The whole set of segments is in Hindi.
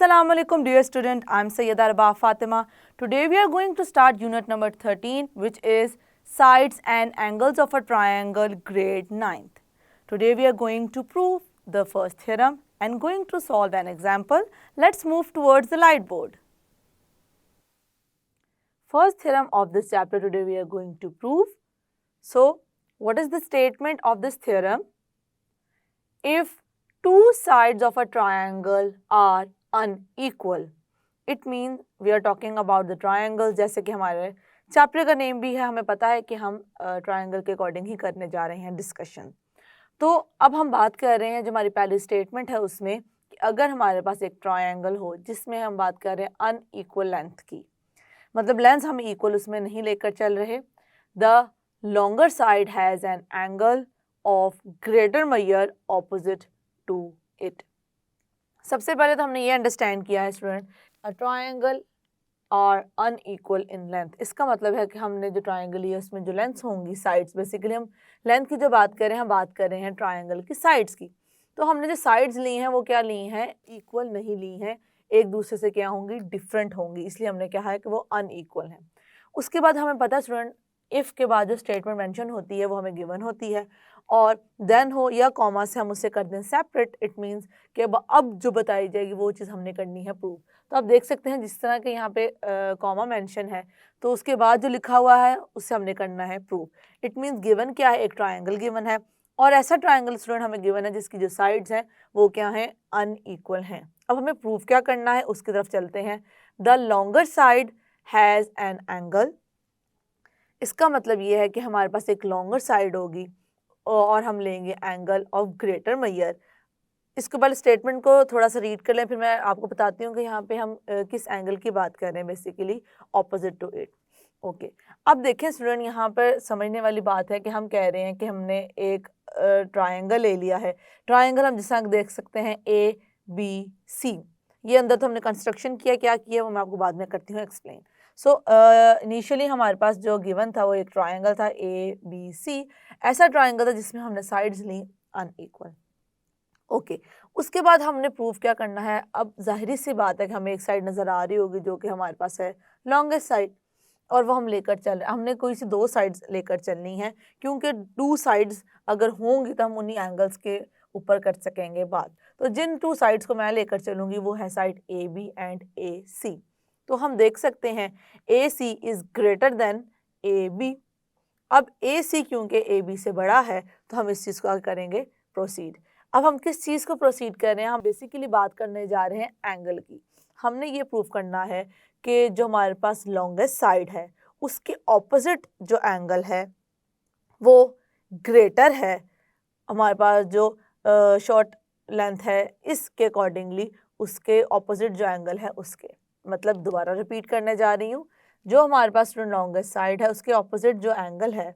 Assalamu alaikum dear student, I am Sayyida Rabah Fatima. Today we are going to start unit number 13, which is sides and angles of a triangle, grade 9th. Today we are going to prove the first theorem and going to solve an example. Let's move towards the light board. First theorem of this chapter today we are going to prove. So, what is the statement of this theorem? If two sides of a triangle are unequal, it means we are talking about the triangles. जैसे कि हमारे चैप्टर का नेम भी है, हमें पता है कि हम ट्रायंगल के अकॉर्डिंग ही करने जा रहे हैं डिस्कशन. तो अब हम बात कर रहे हैं, जो हमारी पहली स्टेटमेंट है उसमें कि अगर हमारे पास एक ट्रायंगल हो जिसमें हम बात कर रहे हैं अनइक्वल लेंथ की, मतलब लेंथ हम इक्वल उसमें नहीं लेकर चल रहे. The longer side has an angle of greater measure opposite to it. सबसे पहले तो हमने ये अंडरस्टैंड किया है student, a triangle are unequal in length. इसका मतलब है कि हमने जो ट्रायंगल लिया उसमें जो लेंथ्स होंगी, साइड्स, बेसिकली हम लेंथ की जो बात कर रहे हैं, हम बात कर रहे हैं ट्रायंगल की साइड्स की. तो हमने जो साइड्स ली हैं वो क्या ली हैं, इक्वल नहीं ली हैं, एक दूसरे से क्या होंगी, डिफरेंट होंगी, इसलिए हमने कहा है कि वो अनइक्वल हैं. उसके बाद हमें पता है स्टूडेंट, इफ़ के बाद जो स्टेटमेंट मेंशन होती है वो हमें गिवन होती है, और देन हो या कॉमा से हम उसे कर दें सेपरेट. इट मीन्स कि अब जो बताई जाएगी वो चीज़ हमने करनी है प्रूव. तो आप देख सकते हैं जिस तरह के यहाँ पे कॉमा मेंशन है, तो उसके बाद जो लिखा हुआ है उससे हमने करना है प्रूव. इट मीन्स गिवन क्या है, एक ट्रायंगल गिवन है, और ऐसा ट्रायंगल स्टूडेंट हमें गिवन है जिसकी जो साइड्स हैं वो क्या हैं, अनइक्वल हैं. अब हमें प्रूव क्या करना है उसकी तरफ चलते हैं. The longer side has an angle. इसका मतलब ये है कि हमारे पास एक लॉन्गर साइड होगी और हम लेंगे एंगल ऑफ ग्रेटर मेजर. इसके बाद स्टेटमेंट को थोड़ा सा रीड कर लें, फिर मैं आपको बताती हूँ कि यहाँ पे हम किस एंगल की बात कर रहे हैं, basically opposite to it. Okay, अब देखें स्टूडेंट, यहाँ पर समझने वाली बात है कि हम कह रहे हैं कि हमने एक ट्रायंगल ले लिया है. ट्रायंगल हम जिस तरह देख सकते हैं ए बी सी, ये अंदर तो हमने कंस्ट्रक्शन किया, क्या किया वो मैं आपको बाद में करती हूँ एक्सप्लेन. सो इनिशियली हमारे पास जो गिवन था वो एक ट्रायंगल था ए बी सी. ऐसा ट्रायंगल था जिसमें हमने साइड्स ली अनइक्वल. ओके, उसके बाद हमने प्रूफ क्या करना है. अब जाहिर सी बात है कि हमें एक साइड नज़र आ रही होगी जो कि हमारे पास है लॉन्गेस्ट साइड, और वो हम लेकर चल रहे हैं. हमने कोई सी दो साइड्स लेकर चलनी है, क्योंकि टू साइड्स अगर होंगी तो हम उन्हीं एंगल्स के ऊपर कर सकेंगे बात. तो जिन टू साइड्स को मैं लेकर चलूँगी वो है side A B and A C. तो हम देख सकते हैं A C is greater than A B. अब ए सी क्योंकि ए बी से बड़ा है तो हम इस चीज़ को करेंगे प्रोसीड. अब हम किस चीज़ को प्रोसीड कर रहे हैं, हम बेसिकली बात करने जा रहे हैं एंगल की. हमने ये प्रूव करना है कि जो हमारे पास लॉन्गेस्ट साइड है उसके ऑपोजिट जो एंगल है वो ग्रेटर है हमारे पास जो शॉर्ट लेंथ है इसके अकॉर्डिंगली, उसके ऑपोजिट जो एंगल है उसके. मतलब दोबारा रिपीट करने जा रही हूँ, जो हमारे पास लॉन्गेस्ट साइड है उसके ऑपोजिट जो एंगल है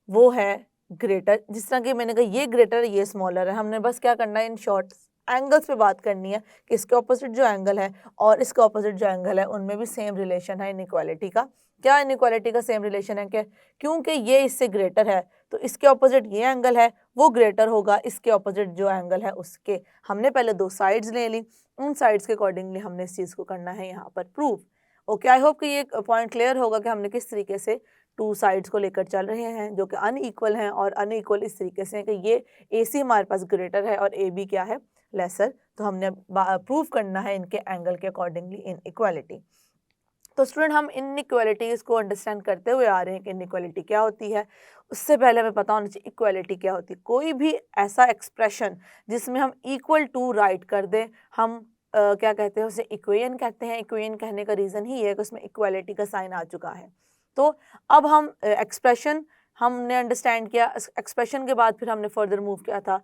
वो है ग्रेटर. जिस तरह कि मैंने कहा ये ग्रेटर है ये स्मॉलर है, हमने बस क्या करना है, इन शॉर्ट एंगल्स पे बात करनी है कि इसके ऑपोजिट जो एंगल है और इसके ऑपोजिट जो एंगल है उनमें भी सेम रिलेशन है इनइक्वालिटी का. क्या इनइक्वालिटी का सेम रिलेशन है, क्या क्योंकि ये इससे ग्रेटर है तो इसके ऑपोजिट ये एंगल है वो ग्रेटर होगा इसके ऑपोजिट जो एंगल है उसके. हमने पहले दो साइड्स ले ली, उन साइड्स के अकॉर्डिंगली हमने इस चीज़ को करना है यहाँ पर प्रूफ. ओके, आई होप कि ये पॉइंट क्लियर होगा कि हमने किस तरीके से टू साइड्स को लेकर चल रहे हैं जो कि अनइक्वल हैं, और अनइक्वल इस तरीके से है कि ये ए सी हमारे पास ग्रेटर है और ए बी क्या है, लेसर. तो हमने प्रूव करना है इनके एंगल के अकॉर्डिंगली इन इक्वालिटी. तो स्टूडेंट हम इन इक्वालिटीज़ को अंडरस्टैंड करते हुए आ रहे हैं कि इन इक्वालिटी क्या होती है. उससे पहले हमें पता होना चाहिए इक्वालिटी क्या होती है. कोई भी ऐसा एक्सप्रेशन जिसमें हम इक्वल टू राइट कर दें, हम क्या कहते हैं उसे, इक्वेशन कहते हैं. इक्वेशन कहने का रीज़न ही है कि उसमें इक्वालिटी का साइन आ चुका है. तो अब हम एक्सप्रेशन हमने अंडरस्टैंड किया, एक्सप्रेशन के बाद फिर हमने फर्दर मूव किया था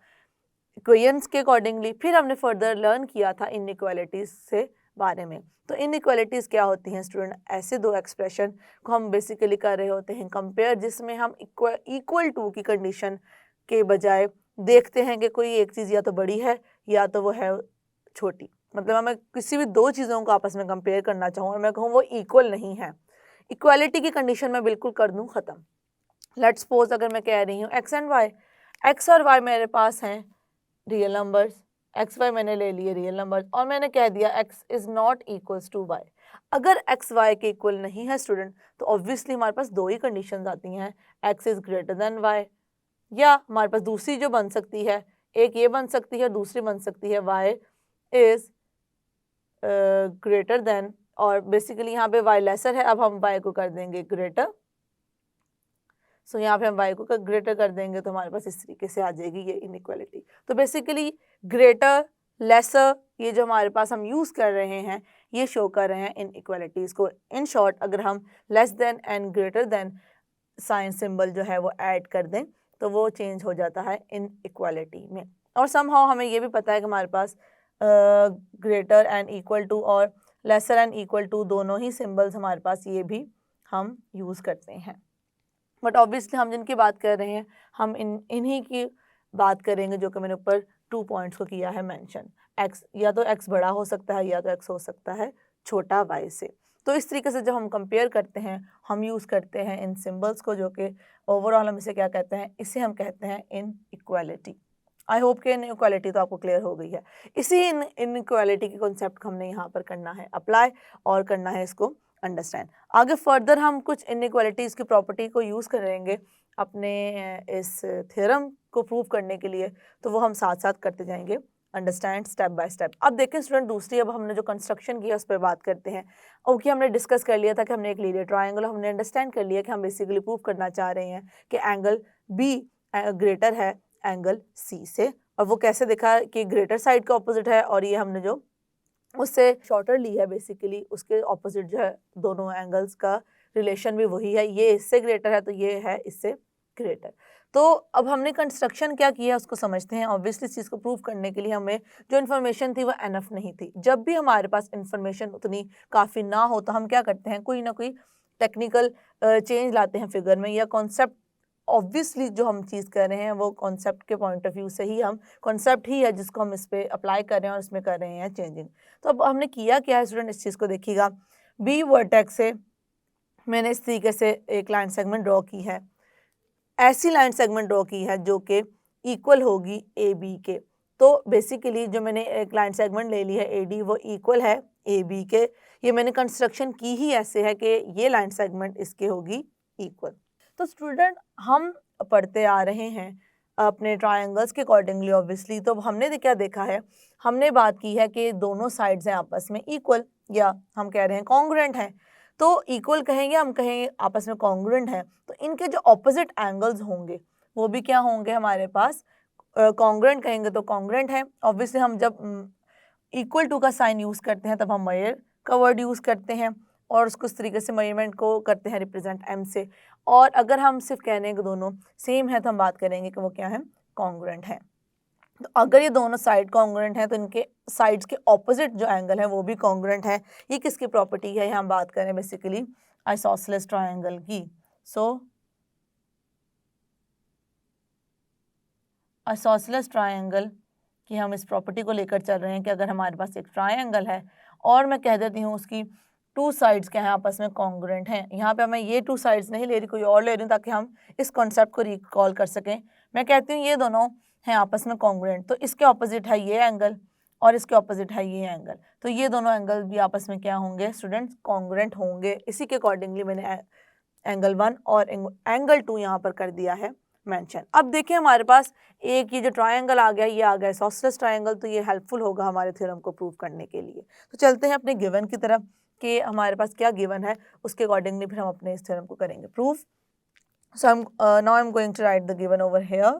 इक्वेशंस के अकॉर्डिंगली, फिर हमने फर्दर लर्न किया था इनइक्वालिटीज़ से बारे में. तो इनइक्वालिटीज़ क्या होती हैं स्टूडेंट, ऐसे दो एक्सप्रेशन को हम बेसिकली कर रहे होते हैं कंपेयर, जिसमें हम इक्वल टू की कंडीशन के बजाय देखते हैं कि कोई एक चीज़ या तो बड़ी है या तो वो है छोटी. मतलब मैं किसी भी दो चीज़ों को आपस में कंपेयर करना चाहूँ और मैं कहूँ वो इक्वल नहीं है, इक्वालिटी की कंडीशन मैं बिल्कुल कर दूँ ख़त्म. लेट्स सपोज अगर मैं कह रही हूँ एक्स एंड वाई, एक्स और वाई मेरे पास हैं रियल नंबर्स एक्स वाई मैंने ले लिए रियल नंबर और मैंने कह दिया X is not equals to Y. अगर एक्स वाई के इक्वल नहीं है स्टूडेंट तो ऑब्वियसली हमारे पास दो ही कंडीशंस आती हैं, X is greater than Y, या हमारे पास दूसरी जो बन सकती है, एक ये बन सकती है, दूसरी बन सकती है वाई इज़ ग्रेटर देन, और बेसिकली यहाँ पे वाई लेसर है, अब हम वाई को कर देंगे ग्रेटर। सो यहाँ पे हम वाई को ग्रेटर कर देंगे तो हमारे पास इस तरीके से आ जाएगी ये इनइक्वालिटी। तो बेसिकली ग्रेटर लेसर ये जो हमारे पास हम यूज़ कर रहे हैं ये शो कर रहे हैं इनइक्वालिटीज़ को। इन शॉर्ट अगर हम less than and greater than sign symbol जो है वो ऐड कर दें तो वो चेंज हो जाता है इनइक्वालिटी में। और समहाउ हमें ये भी पता है कि हमारे पास ग्रेटर एंड इक्वल टू और लेसर एंड इक्वल टू दोनों ही सिंबल्स हमारे पास ये भी हम यूज़ करते हैं। बट ऑब्वियसली हम जिनकी बात कर रहे हैं हम इन्हीं की बात करेंगे जो कि मैंने ऊपर 2 पॉइंट्स को किया है मेंशन। एक्स या तो एक्स बड़ा हो सकता है या तो एक्स हो सकता है छोटा वाई से। तो इस तरीके से जब हम कंपेयर करते हैं हम यूज़ करते हैं इन सिंबल्स को, जो कि ओवरऑल हम इसे क्या कहते हैं, इसे हम कहते हैं इनइक्वालिटी। आई होप कि इनइक्वालिटी तो आपको क्लियर हो गई है। इसी इनइक्वालिटी की कॉन्सेप्ट हमने यहाँ पर करना है अप्लाई और करना है इसको अंडरस्टैंड। आगे फर्दर हम कुछ इनइक्वालिटीज़ की प्रॉपर्टी को यूज़ करेंगे अपने इस थ्योरम को प्रूव करने के लिए, तो वो हम साथ साथ करते जाएंगे अंडरस्टैंड स्टेप बाय स्टेप। अब देखें स्टूडेंट दूसरी अब हमने जो कंस्ट्रक्शन किया उस पर बात करते हैं। ओके हमने डिस्कस कर लिया था कि हमने एक लीनियर ट्रायंगल, हमने अंडरस्टैंड कर लिया कि हम बेसिकली प्रूव करना चाह रहे हैं कि एंगल बी ग्रेटर है एंगल सी से, और वो कैसे देखा कि ग्रेटर साइड का ऑपोजिट है और ये हमने जो उससे शॉर्टर ली है बेसिकली उसके ऑपोजिट जो है दोनों एंगल्स का रिलेशन भी वही है, ये इससे ग्रेटर है तो ये है इससे ग्रेटर। तो अब हमने कंस्ट्रक्शन क्या किया उसको समझते हैं। ऑब्वियसली इस चीज़ को प्रूव करने के लिए हमें जो इन्फॉर्मेशन थी वो एनफ नहीं थी। जब भी हमारे पास इन्फॉर्मेशन उतनी काफ़ी ना हो तो हम क्या करते हैं, कोई ना कोई टेक्निकल चेंज लाते हैं फिगर में, या कॉन्सेप्ट ऑब्वियसली जो हम चीज़ कर रहे हैं वो कॉन्सेप्ट के पॉइंट ऑफ व्यू से ही हम कॉन्सेप्ट ही है जिसको हम इस पर अप्लाई कर रहे हैं और इसमें कर रहे हैं चेंजिंग। तो अब हमने किया क्या है स्टूडेंट, इस चीज़ को देखिएगा। बी वर्टेक्स से मैंने इस तरीके से एक लाइन सेगमेंट ड्रॉ की है, ऐसी लाइन सेगमेंट ड्रॉ की है जो कि इक्वल होगी ए बी के। तो बेसिकली जो मैंने एक लाइन सेगमेंट ले ली है ए डी वो इक्वल है ए बी के। ये मैंने कंस्ट्रक्शन की ही ऐसे है कि ये लाइन सेगमेंट इसके होगी इक्वल। तो स्टूडेंट हम पढ़ते आ रहे हैं अपने ट्रायंगल्स के अकॉर्डिंगली ऑब्वियसली। तो हमने क्या देखा है, हमने बात की है कि दोनों साइड्स हैं आपस में इक्वल, या हम कह रहे हैं कॉन्ग्रुएंट हैं। तो इक्वल कहेंगे, हम कहेंगे आपस में कॉन्ग्रुएंट हैं, तो इनके जो ऑपोजिट एंगल्स होंगे वो भी क्या होंगे हमारे पास कॉन्ग्रुएंट कहेंगे तो कॉन्ग्रुएंट है। ऑब्वियसली हम जब इक्वल टू का साइन यूज़ करते हैं तब हम मेजर का वर्ड यूज़ करते हैं और उसको इस तरीके से मेजरमेंट को करते हैं रिप्रेजेंट एम से। और अगर हम सिर्फ कहने के दोनों सेम है तो हम बात करेंगे कि वो क्या है, कॉन्ग्रुएंट है। तो अगर ये दोनों साइड कॉन्ग्रुएंट है तो इनके साइड्स के ऑपोजिट जो एंगल है वो भी कॉन्ग्रुएंट है। ये किसकी प्रॉपर्टी है, यहाँ हम बात करें बेसिकली आइसोसेलेस ट्रायंगल की। सो आइसोसेलेस ट्रायंगल कि हम इस प्रॉपर्टी को लेकर चल रहे हैं कि अगर हमारे पास एक ट्रायंगल है और मैं कह देती हूँ उसकी टू साइड्स क्या हैं आपस में कॉन्ग्रुएंट हैं। यहाँ पे मैं ये टू साइड्स नहीं ले रही, कोई और ले रही हूँ ताकि हम इस कॉन्सेप्ट को रिकॉल कर सकें। मैं कहती हूँ ये दोनों हैं आपस में कॉन्ग्रुएंट, तो इसके ऑपोजिट है ये एंगल और इसके ऑपोजिट है ये एंगल, तो ये दोनों एंगल भी आपस में क्या होंगे स्टूडेंट्स, कॉन्ग्रुएंट होंगे। इसी के अकॉर्डिंगली मैंने एंगल 1 और एंगल 2 यहाँ पर कर दिया है मेंशन। अब देखिए हमारे पास एक ये जो ट्रायंगल आ गया, ये आ गया आइसोसेलेस ट्रायंगल, तो ये हेल्पफुल होगा हमारे थ्योरम को प्रूव करने के लिए। तो चलते हैं अपने गिवन की तरफ कि हमारे पास क्या गिवन है, उसके अकॉर्डिंगली फिर हम अपने इस थ्योरम को करेंगे proof. So now I am going to write the given over here.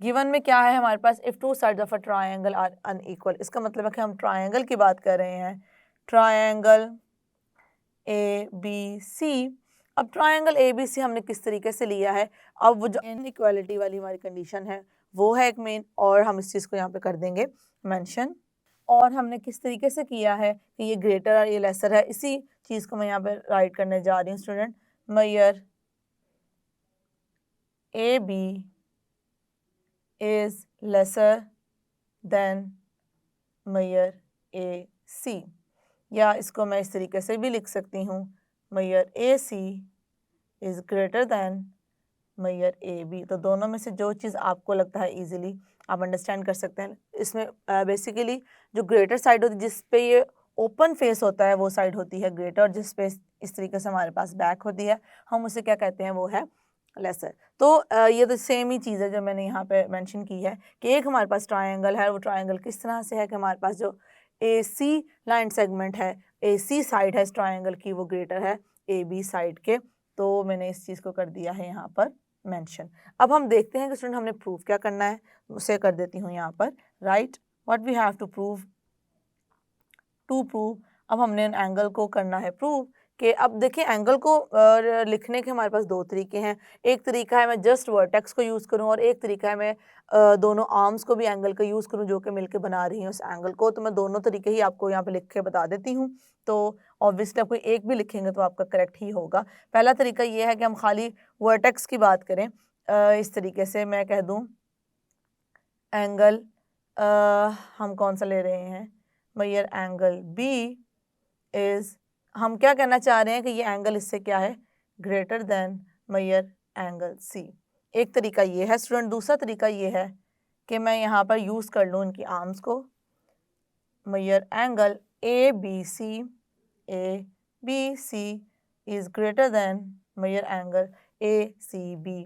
Given में क्या है हमारे पास, if two sides of a triangle are unequal, इसका मतलब है कि हम ट्रायंगल की बात कर रहे हैं, ट्रायंगल ए बी सी। अब ट्रायंगल ए बी सी हमने किस तरीके से लिया है, अब वो जो इनइक्वालिटी वाली हमारी कंडीशन है वो है एक मेन, और हम इस चीज़ को यहाँ पे कर देंगे मेंशन। और हमने किस तरीके से किया है कि ये ग्रेटर और ये लेसर है, इसी चीज़ को मैं यहाँ पे राइट करने जा रही हूँ student. Measure A B is lesser than measure A C, या इसको मैं इस तरीके से भी लिख सकती हूँ, measure A C is greater than measure A B. तो दोनों में से जो चीज़ आपको लगता है इजीली आप अंडरस्टैंड कर सकते हैं। इसमें बेसिकली जो ग्रेटर साइड होती है जिस पे ये ओपन फेस होता है वो साइड होती है ग्रेटर, और जिस पे इस तरीके से हमारे पास बैक होती है हम उसे क्या कहते हैं, वो है लेसर। तो ये तो सेम ही चीज़ है जो मैंने यहाँ पे मेंशन की है कि एक हमारे पास ट्रायंगल है, वो ट्रायंगल किस तरह से है कि हमारे पास जो ए सी लाइन सेगमेंट है, ए सी साइड है इस ट्रायंगल की, वो ग्रेटर है ए बी साइड के। तो मैंने इस चीज़ को कर दिया है यहाँ पर मेंशन। अब हम देखते हैं कि स्टूडेंट हमने प्रूव क्या करना है, उसे कर देती हूँ यहाँ पर right what we have to prove. अब हमने एंगल को करना है प्रूव कि अब देखिए एंगल को लिखने के हमारे पास दो तरीके हैं। एक तरीका है मैं जस्ट वर्टेक्स को यूज़ करूं, और एक तरीका है मैं दोनों आर्म्स को भी एंगल का यूज़ करूं जो कि मिलके बना रही हैं उस एंगल को। तो मैं दोनों तरीके ही आपको यहाँ पे लिख के बता देती हूँ। तो ऑब्वियसली आप कोई एक भी लिखेंगे तो आपका करेक्ट ही होगा। पहला तरीका ये है कि हम खाली वर्टेक्स की बात करें। इस तरीके से मैं कह दूँ एंगल हम कौन सा ले रहे हैं, मैयर एंगल बी इज़, हम क्या कहना चाह रहे हैं कि ये एंगल इससे क्या है, greater than measure angle C. एक तरीका ये है स्टूडेंट। दूसरा तरीका ये है कि मैं यहाँ पर यूज़ कर लूँ इनकी आर्म्स को, measure angle A B C is greater than measure angle A C B.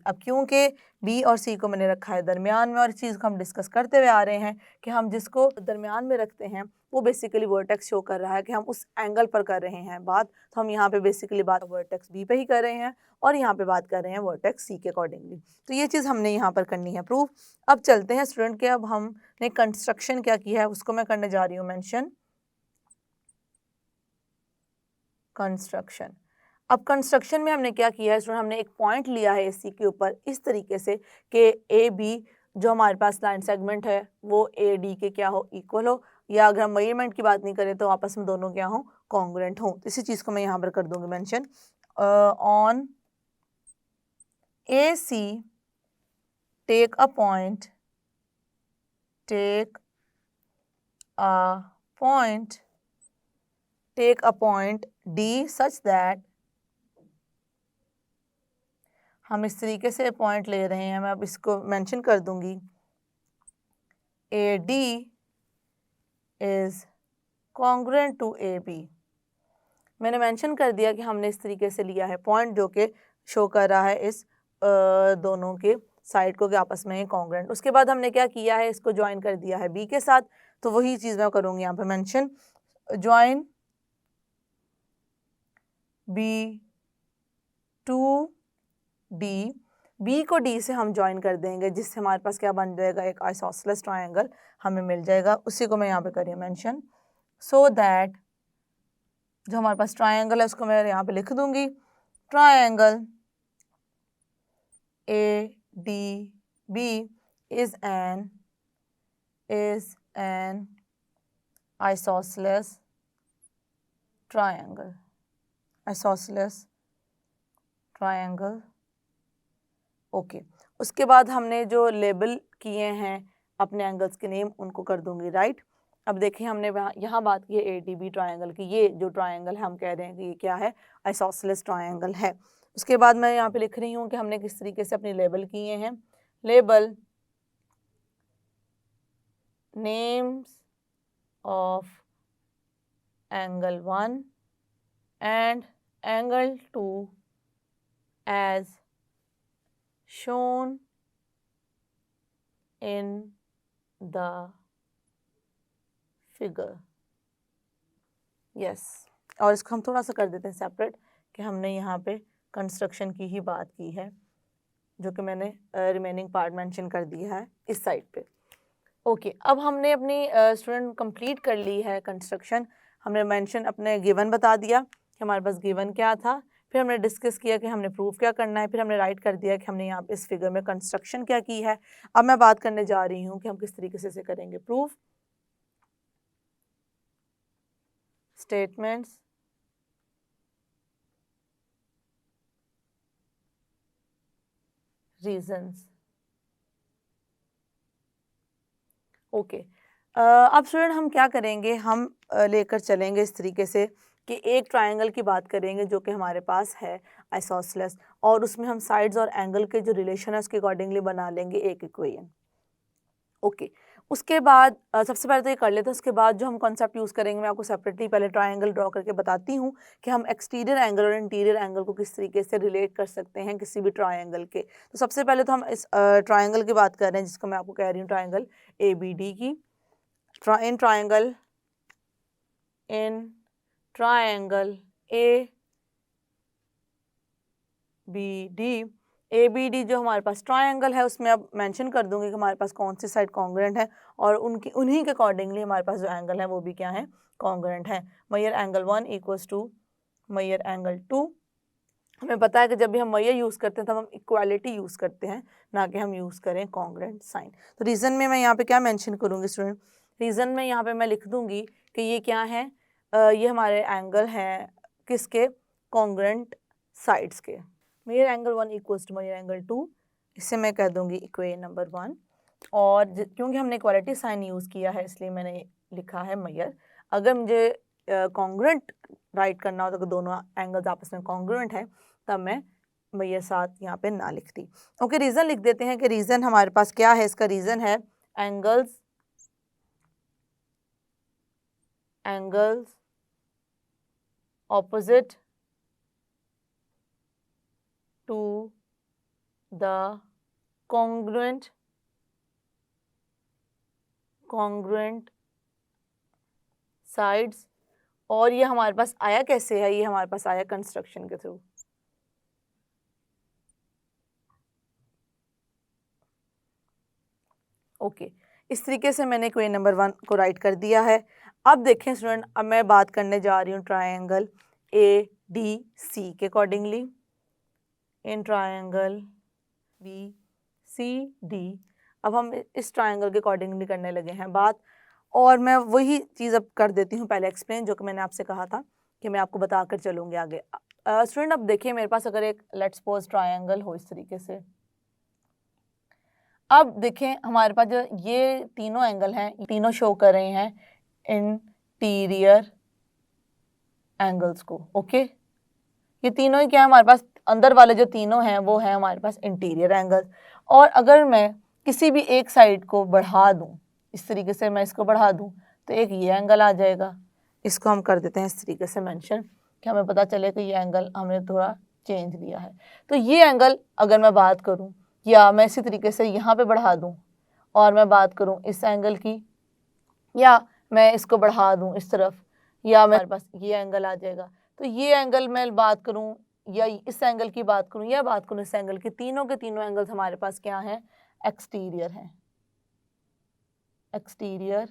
अब क्योंकि बी और सी को मैंने रखा है दरमियान में, और इस चीज़ को हम डिस्कस करते हुए आ रहे हैं कि हम जिसको दरमियान में रखते हैं वो बेसिकली वर्टेक्स शो कर रहा है कि हम उस एंगल पर कर रहे हैं बात। तो हम यहाँ पे बेसिकली बात वर्टेक्स बी पे ही कर रहे हैं, और यहाँ पे बात कर रहे हैं वर्टेक्स सी के अकॉर्डिंगली। तो ये चीज़ हमने यहाँ पर करनी है प्रूफ। अब चलते हैं स्टूडेंट के, अब हमने कंस्ट्रक्शन क्या किया है उसको मैं करने जा रही हूँ मेंशन, कंस्ट्रक्शन। अब कंस्ट्रक्शन में हमने क्या किया है स्टूडेंट, हमने एक पॉइंट लिया है एसी के ऊपर इस तरीके से कि ए बी जो हमारे पास लाइन सेगमेंट है वो ए डी के क्या हो, इक्वल हो, या अगर हम मेजरमेंट की बात नहीं करें तो आपस में दोनों क्या हो, कॉन्ग्रुएंट हो। तो इसी चीज़ को मैं यहाँ पर कर दूंगी mention on A C take a point D such that, हम इस तरीके से पॉइंट ले रहे हैं, मैं अब इसको मेंशन कर दूंगी, A D is congruent to A B. मैंने मेंशन कर दिया कि हमने इस तरीके से लिया है पॉइंट जो कि शो कर रहा है इस दोनों के साइड को कि आपस में कॉन्ग्रुएंट। उसके बाद हमने क्या किया है, इसको ज्वाइन कर दिया है बी के साथ। तो वही चीज़ मैं करूँगी यहाँ पे mention, join B to D, B को डी से हम ज्वाइन कर देंगे जिससे हमारे पास क्या बन जाएगा, एक आइसोसेलेस ट्रायंगल हमें मिल जाएगा। उसी को मैं यहाँ पे करिए मेंशन, सो दैट जो हमारे पास ट्रायंगल है उसको मैं यहाँ पे लिख दूंगी, triangle A D B is an isosceles triangle, okay. उसके बाद हमने जो लेबल किए हैं अपने एंगल्स के नेम उनको कर दूंगी राइट। अब देखिए हमने यहाँ बात की है ए डी बी ट्रायंगल की, ये जो ट्रायंगल है हम कह रहे हैं कि ये क्या है, आइसोसेलेस ट्रायंगल है। उसके बाद मैं यहाँ पे लिख रही हूँ कि हमने किस तरीके से अपने लेबल किए हैं, label names of angle 1 and angle 2 as shown in the figure, yes। और इसको हम थोड़ा सा कर देते हैं सेपरेट कि हमने यहाँ पे कंस्ट्रक्शन की ही बात की है, जो कि मैंने रिमेनिंग पार्ट मेंशन कर दिया है इस साइड पे। ओके अब हमने अपनी स्टूडेंट कंप्लीट कर ली है कंस्ट्रक्शन। हमने मेंशन अपने गिवन बता दिया कि हमारे पास गिवन क्या था, फिर हमने डिस्कस किया कि हमने प्रूफ क्या करना है, फिर हमने राइट कर दिया कि हमने यहाँ पे इस फिगर में कंस्ट्रक्शन क्या की है। अब मैं बात करने जा रही हूँ कि हम किस तरीके से करेंगे प्रूफ। Statements, reasons, okay. अब स्टूडेंट हम क्या करेंगे, हम लेकर चलेंगे इस तरीके से कि एक ट्रायंगल की बात करेंगे जो कि हमारे पास है आइसोसेलेस, और उसमें हम साइड्स और एंगल के जो रिलेशन है उसके अकॉर्डिंगली बना लेंगे एक इक्वेशन। ओके, उसके बाद सबसे पहले तो ये कर लेते हैं, उसके बाद जो हम कॉन्सेप्ट यूज़ करेंगे मैं आपको सेपरेटली पहले ट्रायंगल ड्रॉ करके बताती हूँ कि हम एक्सटीरियर एंगल और इंटीरियर एंगल को किस तरीके से रिलेट कर सकते हैं किसी भी ट्रायंगल के। तो सबसे पहले तो हम इस ट्रायंगल की बात कर रहे हैं जिसको मैं आपको कह रही हूँ ट्रायंगल ABD की। इन ट्रायंगल ABD जो हमारे पास ट्रायंगल है उसमें अब मेंशन कर दूंगी कि हमारे पास कौन सी साइड कॉन्ग्रुएंट है, और उन्हीं के अकॉर्डिंगली हमारे पास जो एंगल है वो भी क्या है, कॉन्ग्रुएंट है। Measure angle 1 equals to measure angle 2। हमें पता है कि जब भी हम मेजर यूज़ करते हैं तब हम इक्वालिटी यूज़ करते हैं, ना कि हम यूज़ करें कॉन्ग्रुएंट साइन। तो रीज़न में मैं यहाँ पे क्या मेंशन करूँगी स्टूडेंट, रीज़न में यहाँ पे मैं लिख दूँगी कि ये क्या है, ये हमारे एंगल हैं किसके, कॉन्ग्रुएंट साइड्स के। Measure angle 1 equals to measure angle 2, इससे मैं कह दूँगी इक्वेशन नंबर 1। और क्योंकि हमने इक्वालिटी साइन यूज़ किया है इसलिए मैंने लिखा है मेजर। अगर मुझे कॉन्ग्रुएंट राइट करना होता तो दोनों एंगल्स आपस में कॉन्ग्रुएंट है तब मैं मेजर साथ यहाँ पे ना लिखती। ओके, रीज़न लिख देते हैं कि रीज़न हमारे पास क्या है, इसका रीज़न है angles opposite to the congruent sides. और ये हमारे पास आया कैसे है, ये हमारे पास आया कंस्ट्रक्शन के थ्रू। ओके, इस तरीके से मैंने इक्वेशन नंबर 1 को राइट कर दिया है। अब देखें स्टूडेंट, अब मैं बात करने जा रही हूँ ट्रायंगल ADC के अकॉर्डिंगली। इन ट्रायंगल BCD अब हम इस ट्रायंगल के अकॉर्डिंगली करने लगे हैं बात, और मैं वही चीज़ अब कर देती हूँ पहले एक्सप्लेन जो कि मैंने आपसे कहा था कि मैं आपको बता कर चलूँगी आगे। स्टूडेंट अब देखिए मेरे पास अगर एक लेट्स सपोज ट्रायंगल हो इस तरीके से, अब देखें हमारे पास जो ये तीनों एंगल हैं, तीनों शो कर रहे हैं इंटीरियर एंगल्स को। ओके, ये तीनों ही क्या है हमारे पास, अंदर वाले जो तीनों हैं वो हैं हमारे पास इंटीरियर एंगल्स। और अगर मैं किसी भी एक साइड को बढ़ा दूं, इस तरीके से मैं इसको बढ़ा दूं तो एक ये एंगल आ जाएगा, इसको हम कर देते हैं इस तरीके से मेंशन कि हमें पता चले कि ये एंगल हमने थोड़ा चेंज लिया है। तो ये एंगल अगर मैं बात करूं, या मैं इसी तरीके से यहाँ पे बढ़ा दूं और मैं बात करूं इस एंगल की, या मैं इसको बढ़ा दूं इस तरफ, या मेरे पास ये एंगल आ जाएगा। तो ये एंगल मैं बात करूं या इस एंगल की बात करूं या बात करूं इस एंगल की, तीनों के तीनों एंगल्स हमारे पास क्या हैं, एक्सटीरियर हैं, एक्सटीरियर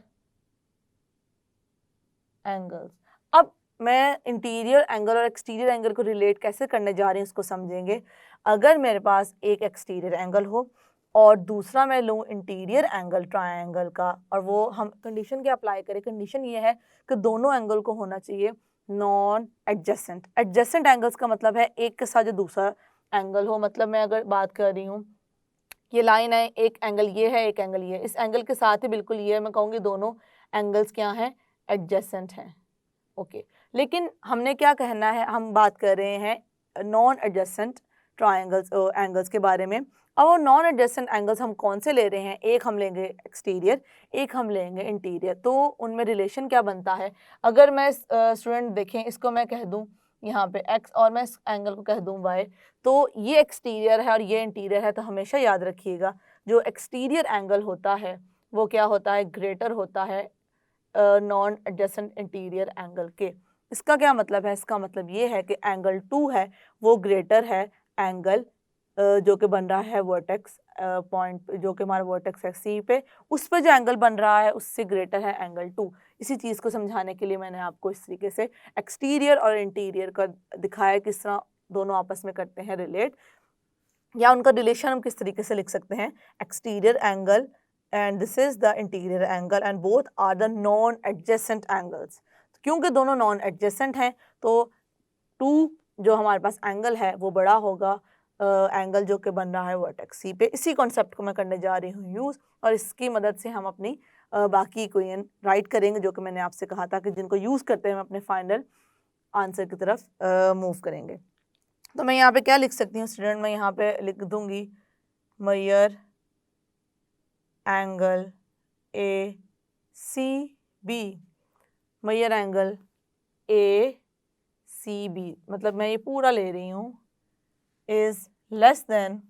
एंगल्स। अब मैं इंटीरियर एंगल और एक्सटीरियर एंगल को रिलेट कैसे करने जा रही हूँ उसको समझेंगे। अगर मेरे पास एक एक्सटीरियर एंगल हो और दूसरा मैं लूँ इंटीरियर एंगल ट्रायंगल का, और वो हम कंडीशन क्या अप्लाई करें, कंडीशन ये है कि दोनों एंगल को होना चाहिए नॉन एडजेसेंट। एडजेसेंट एंगल्स का मतलब है एक के साथ जो दूसरा एंगल हो, मतलब मैं अगर बात कर रही हूँ ये लाइन है, एक एंगल ये है एक एंगल ये है, इस एंगल के साथ ही बिल्कुल ये है, मैं कहूँगी दोनों एंगल्स क्या हैं, एडजेसेंट हैं। ओके, लेकिन हमने क्या कहना है, हम बात कर रहे हैं नॉन एडजेसेंट ट्रायंगल्स एंगल्स के बारे में। अब वो नॉन एडजेसेंट एंगल्स हम कौन से ले रहे हैं, एक हम लेंगे एक्सटीरियर, एक हम लेंगे इंटीरियर। तो उनमें रिलेशन क्या बनता है, अगर मैं स्टूडेंट देखें इसको मैं कह दूं यहाँ पे x और मैं इस एंगल को कह दूं y, तो ये एक्सटीरियर है और ये इंटीरियर है। तो हमेशा याद रखिएगा जो एक्सटीरियर एंगल होता है वो क्या होता है, ग्रेटर होता है नॉन एडजेसेंट इंटीरियर एंगल के। इसका क्या मतलब है, इसका मतलब ये है कि एंगल 2 है वो ग्रेटर है एंगल जो कि बन रहा है वर्टेक्स पॉइंट, जो कि हमारा वर्टेक्स है सी पे, उस पर जो एंगल बन रहा है उससे ग्रेटर है एंगल 2। इसी चीज़ को समझाने के लिए मैंने आपको इस तरीके से एक्सटीरियर और इंटीरियर का दिखाया किस तरह दोनों आपस में करते हैं रिलेट, या उनका रिलेशन हम किस तरीके से लिख सकते हैं, exterior angle and this is the interior angle and both are the non adjacent angles। क्योंकि दोनों नॉन एडजेसेंट हैं तो 2 जो हमारे पास एंगल है वो बड़ा होगा एंगल जो कि बन रहा है वर्टेक्स सी पे। इसी कॉन्सेप्ट को मैं करने जा रही हूँ यूज़, और इसकी मदद से हम अपनी बाकी इक्वेशन राइट करेंगे जो कि मैंने आपसे कहा था कि जिनको यूज़ करते हैं हम अपने फाइनल आंसर की तरफ मूव करेंगे। तो मैं यहाँ पे क्या लिख सकती हूँ स्टूडेंट, मैं यहाँ पे लिख दूंगी measure angle A C B, measure angle A C B, मतलब मैं ये पूरा ले रही हूँ, is less than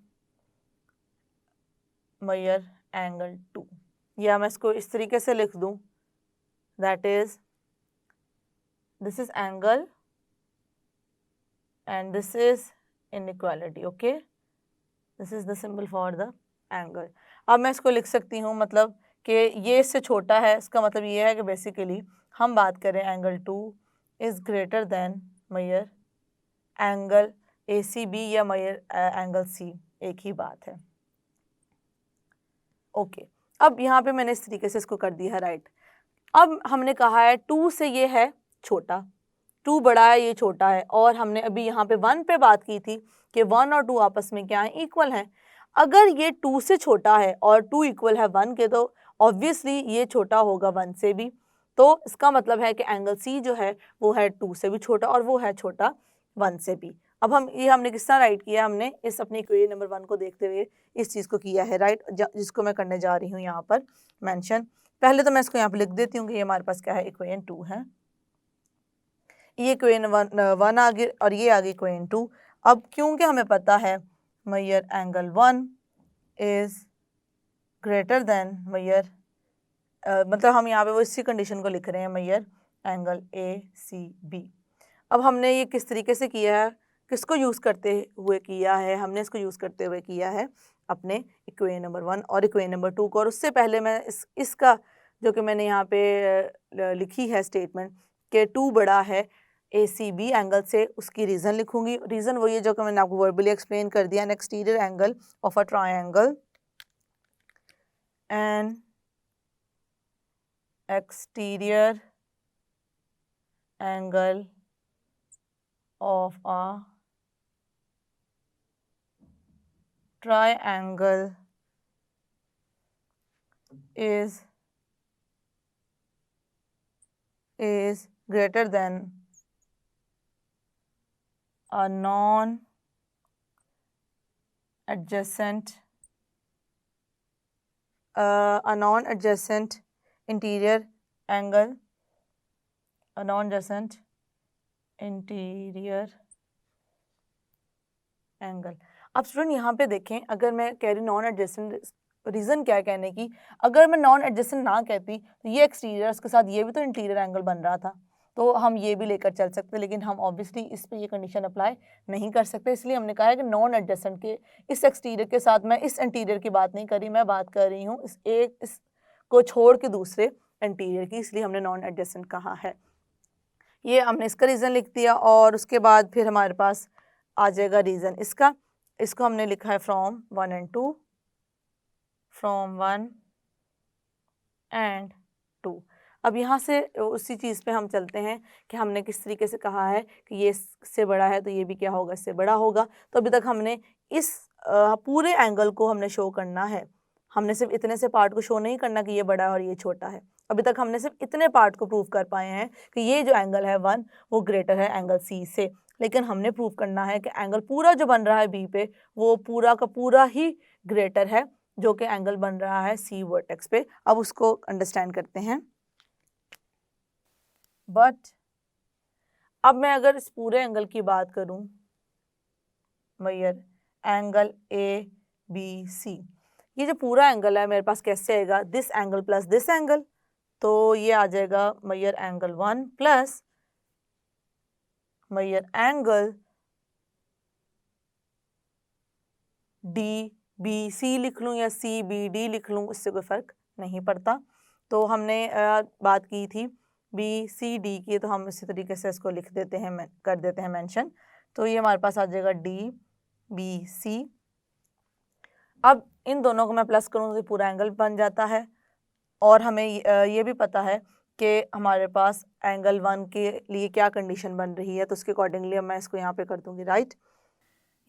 measure angle 2, या मैं इसको इस तरीके से लिख दूँ, that is this is angle and this is inequality, okay, this is the symbol for the angle। अब मैं इसको लिख सकती हूँ मतलब कि ये इससे छोटा है, इसका मतलब ये है कि बेसिकली हम बात करें angle 2 is greater than measure angle A C B या मेजर एंगल सी, एक ही बात है। ओके अब यहाँ पे मैंने इस तरीके से इसको कर दिया है राइट। अब हमने कहा है 2 से ये है छोटा, 2 बड़ा है ये छोटा है, और हमने अभी यहाँ पे 1 पे बात की थी कि 1 और 2 आपस में क्या है, इक्वल हैं। अगर ये 2 से छोटा है और 2 इक्वल है 1 के, तो ऑब्वियसली ये छोटा होगा 1 से भी, तो इसका मतलब है कि एंगल सी जो है वो है 2 से भी छोटा और वो है छोटा 1 से भी। अब हमने किस तरह राइट किया, हमने इस अपनी इक्वेशन नंबर 1 को देखते हुए इस चीज़ को किया है राइट, जिसको मैं करने जा रही हूँ यहाँ पर मेंशन। पहले तो मैं इसको यहाँ पर लिख देती हूँ कि ये हमारे पास क्या है, इक्वेशन 2 है, ये इक्वेशन 1 आ गई और ये आ गई इक्वेशन 2। अब क्योंकि हमें पता है measure angle 1 is greater than measure, मतलब हम यहाँ पे वो इसी कंडीशन को लिख रहे हैं, measure angle A C B. अब हमने ये किस तरीके से किया है, किसको यूज़ करते हुए किया है, हमने इसको यूज़ करते हुए किया है अपने इक्वेशन नंबर 1 और इक्वेशन नंबर 2 को। और उससे पहले मैं इसका जो कि मैंने यहाँ पे लिखी है स्टेटमेंट कि 2 बड़ा है ए सी बी एंगल से, उसकी रीज़न लिखूंगी। रीज़न वही है जो कि मैंने आपको वर्बली एक्सप्लेन कर दिया, N exterior angle of a triangle, N exterior angle of a triangle is greater than a non-adjacent interior angle, a non-adjacent interior angle. अब स्टूडेंट यहाँ पे देखें, अगर मैं कह रही नॉन एडजेसेंट, रीज़न क्या है कहने की, अगर मैं नॉन एडजेसेंट ना कहती तो ये एक्सटीरियर के साथ ये भी तो इंटीरियर एंगल बन रहा था, तो हम ये भी लेकर चल सकते, लेकिन हम ऑब्वियसली इस पे ये कंडीशन अप्लाई नहीं कर सकते, इसलिए हमने कहा है कि नॉन एडजेसेंट के इस एक्सटीरियर के साथ मैं इस इंटीरियर की बात नहीं करी, मैं बात कर रही हूँ इस को छोड़ के दूसरे इंटीरियर की, इसलिए हमने नॉन एडजेसेंट कहा है। ये हमने इसका रीज़न लिख दिया और उसके बाद फिर हमारे पास आ जाएगा रीज़न इसका, इसको हमने लिखा है फ्रॉम 1 and 2, फ्रॉम 1 and 2। अब यहाँ से उसी चीज़ पे हम चलते हैं कि हमने किस तरीके से कहा है कि ये इससे बड़ा है तो ये भी क्या होगा, इससे बड़ा होगा। तो अभी तक हमने इस पूरे एंगल को हमने शो करना है, हमने सिर्फ इतने से पार्ट को शो नहीं करना कि ये बड़ा है और ये छोटा है। अभी तक हमने सिर्फ इतने पार्ट को प्रूव कर पाए हैं कि ये जो एंगल है 1 वो ग्रेटर है एंगल सी से, लेकिन हमने प्रूव करना है कि एंगल पूरा जो बन रहा है बी पे वो पूरा का पूरा ही ग्रेटर है जो कि एंगल बन रहा है सी वर्टेक्स पे। अब उसको अंडरस्टैंड करते हैं। बट अब मैं अगर इस पूरे एंगल की बात करूं, measure angle A B C, ये जो पूरा एंगल है मेरे पास कैसे आएगा, this angle plus this angle, तो ये आ जाएगा measure angle 1 plus measure angle D B C लिख लूँ या सी बी डी लिख लूँ, इससे कोई फ़र्क नहीं पड़ता। तो हमने बात की थी बी सी डी की, तो हम इसी तरीके से इसको लिख देते हैं, कर देते हैं मेंशन। तो ये हमारे पास आ जाएगा डी बी सी। अब इन दोनों को मैं प्लस करूँ तो पूरा एंगल बन जाता है, और हमें ये भी पता है कि हमारे पास एंगल 1 के लिए क्या कंडीशन बन रही है, तो उसके अकॉर्डिंगली मैं इसको यहाँ पे कर दूँगी राइट।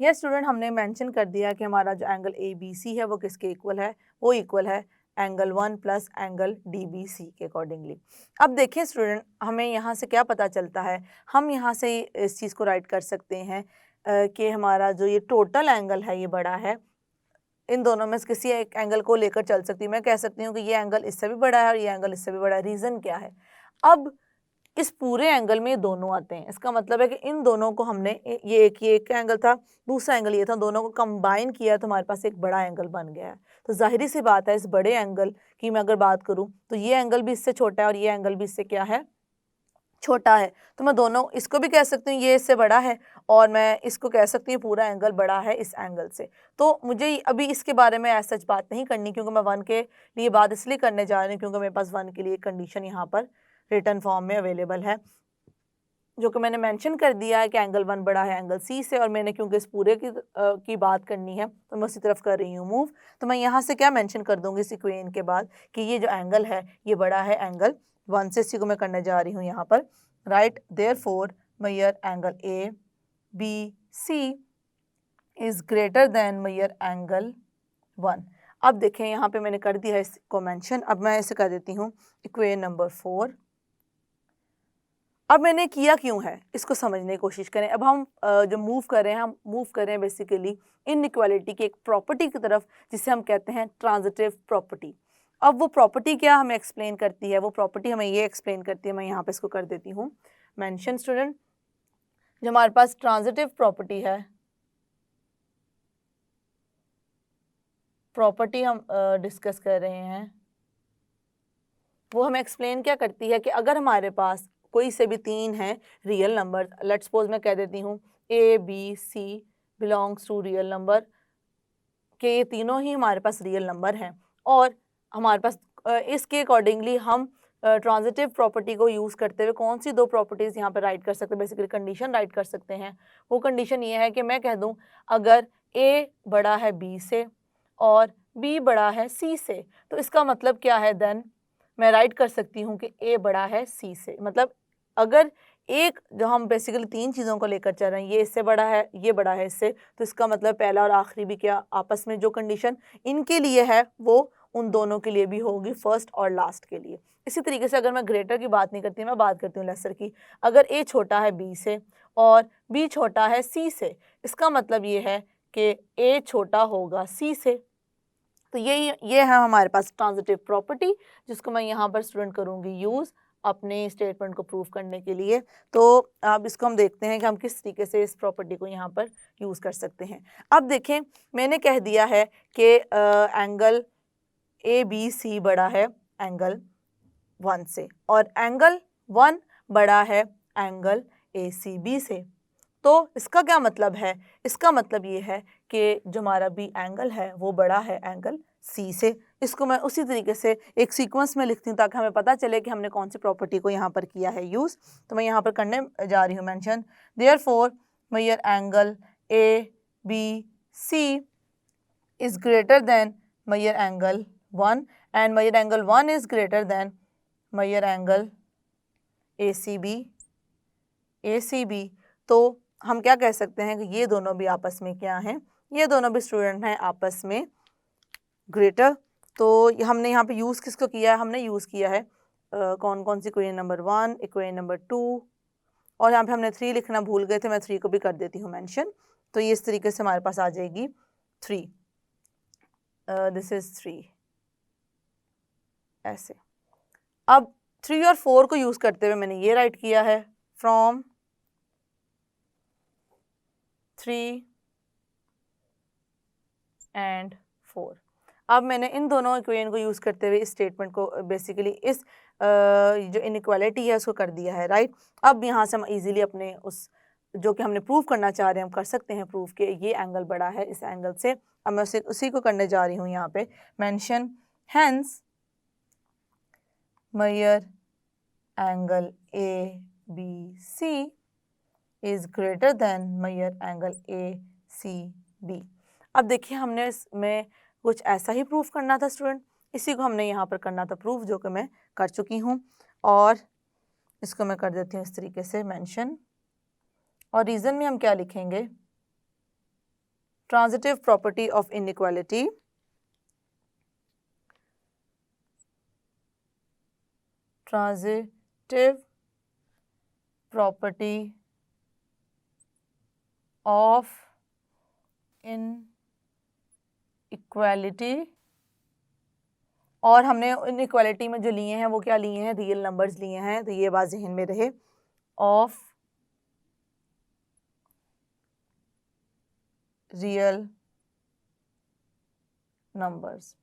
ये स्टूडेंट हमने मेंशन कर दिया कि हमारा जो एंगल ए बी सी है वो किसके इक्वल है, वो इक्वल है एंगल 1 प्लस एंगल DBC के अकॉर्डिंगली। अब देखिए स्टूडेंट, हमें यहाँ से क्या पता चलता है, हम यहाँ से इस चीज़ को राइट कर सकते हैं कि हमारा जो ये टोटल एंगल है ये बड़ा है। इन दोनों में से किसी एक एंगल को लेकर चल सकती हूँ, मैं कह सकती हूँ कि ये एंगल इससे भी बड़ा है और ये एंगल इससे भी बड़ा है। रीज़न क्या है? अब इस पूरे एंगल में ये दोनों आते हैं, इसका मतलब है कि इन दोनों को हमने ये एक एंगल था, दूसरा एंगल ये था, दोनों को कंबाइन किया तो हमारे पास एक बड़ा एंगल बन गया है। तो जाहिर सी बात है, इस बड़े एंगल की मैं अगर बात करूं तो ये एंगल भी इससे छोटा है और ये एंगल भी इससे क्या है, छोटा है। तो मैं दोनों, इसको भी कह सकती हूँ ये इससे बड़ा है और मैं इसको कह सकती हूँ पूरा एंगल बड़ा है इस एंगल से। तो मुझे अभी इसके बारे में ऐसा सच बात नहीं करनी, क्योंकि मैं 1 के लिए बात इसलिए करने जा रही हूँ क्योंकि मेरे पास 1 के लिए कंडीशन यहाँ पर रिटर्न फॉर्म में अवेलेबल है, जो कि मैंने मेंशन कर दिया है कि एंगल 1 बड़ा है एंगल C से, और मैंने क्योंकि इस पूरे की बात करनी है तो मैं उसी तरफ कर रही हूँ मूव। तो मैं यहाँ से क्या मेंशन कर दूँगी इस इक्वेशन के बाद कि ये जो एंगल है ये बड़ा है एंगल 1 से। इसी को मैं करने जा रही हूँ यहाँ पर, right, therefore measure angle ABC is greater than measure angle 1। अब देखें यहाँ पे मैंने कर दिया है इसको मेंशन। अब मैं इसे कर देती हूँ इक्वेशन नंबर 4। अब मैंने किया क्यों है इसको समझने की कोशिश करें। अब हम जो मूव कर रहे हैं, हम मूव कर रहे हैं बेसिकली इनइक्वालिटी की एक प्रॉपर्टी की तरफ, जिसे हम कहते हैं ट्रांजिटिव प्रॉपर्टी। अब वो प्रॉपर्टी क्या हमें एक्सप्लेन करती है, वो प्रॉपर्टी हमें ये एक्सप्लेन करती है, मैं यहाँ पे इसको कर देती हूँ मेंशन स्टूडेंट। जो हमारे पास ट्रांजिटिव प्रॉपर्टी है, प्रॉपर्टी हम डिस्कस कर रहे हैं, वो हमें एक्सप्लेन क्या करती है कि अगर हमारे पास कोई से भी 3 हैं रियल नंबर, लेट्स सपोज मैं कह देती हूँ ABC belongs to real number, के ये तीनों ही हमारे पास रियल नंबर हैं, और हमारे पास इसके अकॉर्डिंगली हम ट्रांजिटिव प्रॉपर्टी को यूज़ करते हुए कौन सी 2 प्रॉपर्टीज़ यहाँ पर राइट कर सकते हैं, बेसिकली कंडीशन राइट कर सकते हैं। वो कंडीशन ये है कि मैं कह दूँ अगर A बड़ा है B से और B बड़ा है C से, तो इसका मतलब क्या है, देन मैं राइट कर सकती हूँ कि A बड़ा है C से। मतलब अगर एक, जो हम बेसिकली 3 चीज़ों को लेकर चल रहे हैं, ये इससे बड़ा है, ये बड़ा है इससे, तो इसका मतलब पहला और आखिरी भी क्या, आपस में जो कंडीशन इनके लिए है वो उन दोनों के लिए भी होगी, फर्स्ट और लास्ट के लिए। इसी तरीके से अगर मैं ग्रेटर की बात नहीं करती, मैं बात करती हूँ लेसर की। अगर A छोटा है B से और B छोटा है C से, इसका मतलब ये है कि A छोटा होगा C से। तो ये है हमारे पास ट्रांजिटिव प्रॉपर्टी, जिसको मैं यहाँ पर स्टूडेंट करूँगी यूज़ अपने स्टेटमेंट को प्रूव करने के लिए। तो अब इसको हम देखते हैं कि हम किस तरीके से इस प्रॉपर्टी को यहाँ पर यूज़ कर सकते हैं। अब देखें, मैंने कह दिया है कि एंगल ABC बड़ा है एंगल 1 से और एंगल 1 बड़ा है एंगल ACB से। तो इसका क्या मतलब है, इसका मतलब ये है कि जो हमारा B एंगल है वो बड़ा है एंगल C से। इसको मैं उसी तरीके से एक सीक्वेंस में लिखती हूँ ताकि हमें पता चले कि हमने कौन सी प्रॉपर्टी को यहाँ पर किया है यूज़। तो मैं यहाँ पर करने जा रही हूँ mention, therefore measure angle ABC is greater than measure angle 1 and measure angle 1 is greater than measure angle ACB। तो हम क्या कह सकते हैं कि ये दोनों भी आपस में क्या हैं, ये दोनों भी स्टूडेंट हैं आपस में ग्रेटर। तो हमने यहाँ पे यूज़ किसको किया है, हमने यूज़ किया है कौन कौन सी, इक्वेशन नंबर 1, इक्वेशन नंबर 2, और यहाँ पे हमने 3 लिखना भूल गए थे, मैं 3 को भी कर देती हूँ मेंशन। तो ये इस तरीके से हमारे पास आ जाएगी 3, दिस इज 3 ऐसे। अब 3 और 4 को यूज़ करते हुए मैंने ये राइट किया है फ्रॉम 3 एंड 4। अब मैंने इन दोनों इक्वेशन को यूज़ करते हुए इस स्टेटमेंट को बेसिकली इस जो इनइक्वालिटी है उसको कर दिया है, राइट। अब यहाँ से हम इजीली अपने उस जो कि हमने प्रूव करना चाह रहे हैं हम कर सकते हैं प्रूव कि ये एंगल बड़ा है इस एंगल से। अब मैं उसी को करने जा रही हूँ यहाँ पे mention, hence measure angle ABC is greater than measure angle ACB। अब देखिए, हमने इसमें कुछ ऐसा ही प्रूफ करना था स्टूडेंट, इसी को हमने यहाँ पर करना था प्रूफ, जो कि मैं कर चुकी हूँ। और इसको मैं कर देती हूँ इस तरीके से मेंशन, और रीज़न में हम क्या लिखेंगे, transitive property of inequality transitive property of inequality, और हमने इनइक्वालिटी में जो लिए हैं वो क्या लिए हैं, रियल नंबर्स लिए हैं, तो ये बात ज़हन में रहे, of real numbers.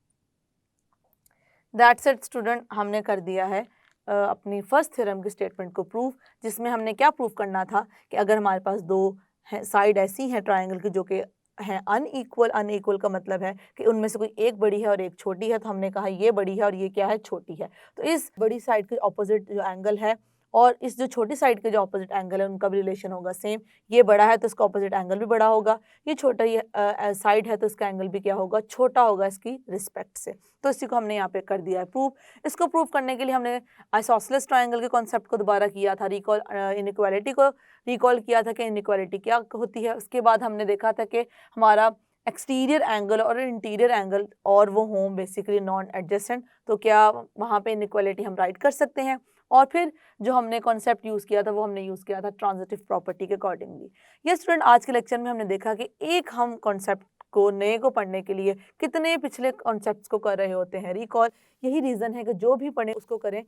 That's it student, हमने कर दिया है अपनी फर्स्ट थ्योरम की स्टेटमेंट को प्रूव, जिसमें हमने क्या प्रूव करना था कि अगर हमारे पास दो साइड ऐसी हैं ट्रायंगल की जो कि हैं अनइक्वल, अनइक्वल का मतलब है कि उनमें से कोई एक बड़ी है और एक छोटी है, तो हमने कहा ये बड़ी है और ये क्या है, छोटी है। तो इस बड़ी साइड के ऑपोजिट जो एंगल है और इस जो छोटी साइड के जो ऑपोजिट एंगल है उनका भी रिलेशन होगा सेम। ये बड़ा है तो इसका ऑपोजिट एंगल भी बड़ा होगा, ये छोटा ये साइड है तो इसका एंगल भी क्या होगा, छोटा होगा इसकी रिस्पेक्ट से। तो इसी को हमने यहाँ पे कर दिया है प्रूव। इसको प्रूव करने के लिए हमने आइसोसेलेस ट्रायंगल के कॉन्सेप्ट को दोबारा किया था, रिकॉल इनइक्वालिटी को रिकॉल किया था कि इनइक्वालिटी क्या होती है। उसके बाद हमने देखा था कि हमारा एक्सटीरियर एंगल और इंटीरियर एंगल और वो हों बेसिकली नॉन एडजेसेंट, तो क्या वहाँ पे इनइक्वालिटी हम राइट कर सकते हैं। और फिर जो हमने कॉन्सेप्ट यूज़ किया था वो हमने यूज़ किया था ट्रांजिटिव प्रॉपर्टी के अकॉर्डिंगली। ये स्टूडेंट आज के लेक्चर में हमने देखा कि एक हम कॉन्सेप्ट को नए को पढ़ने के लिए कितने पिछले कॉन्सेप्ट्स को कर रहे होते हैं रिकॉल। यही रीज़न है कि जो भी पढ़ें उसको करें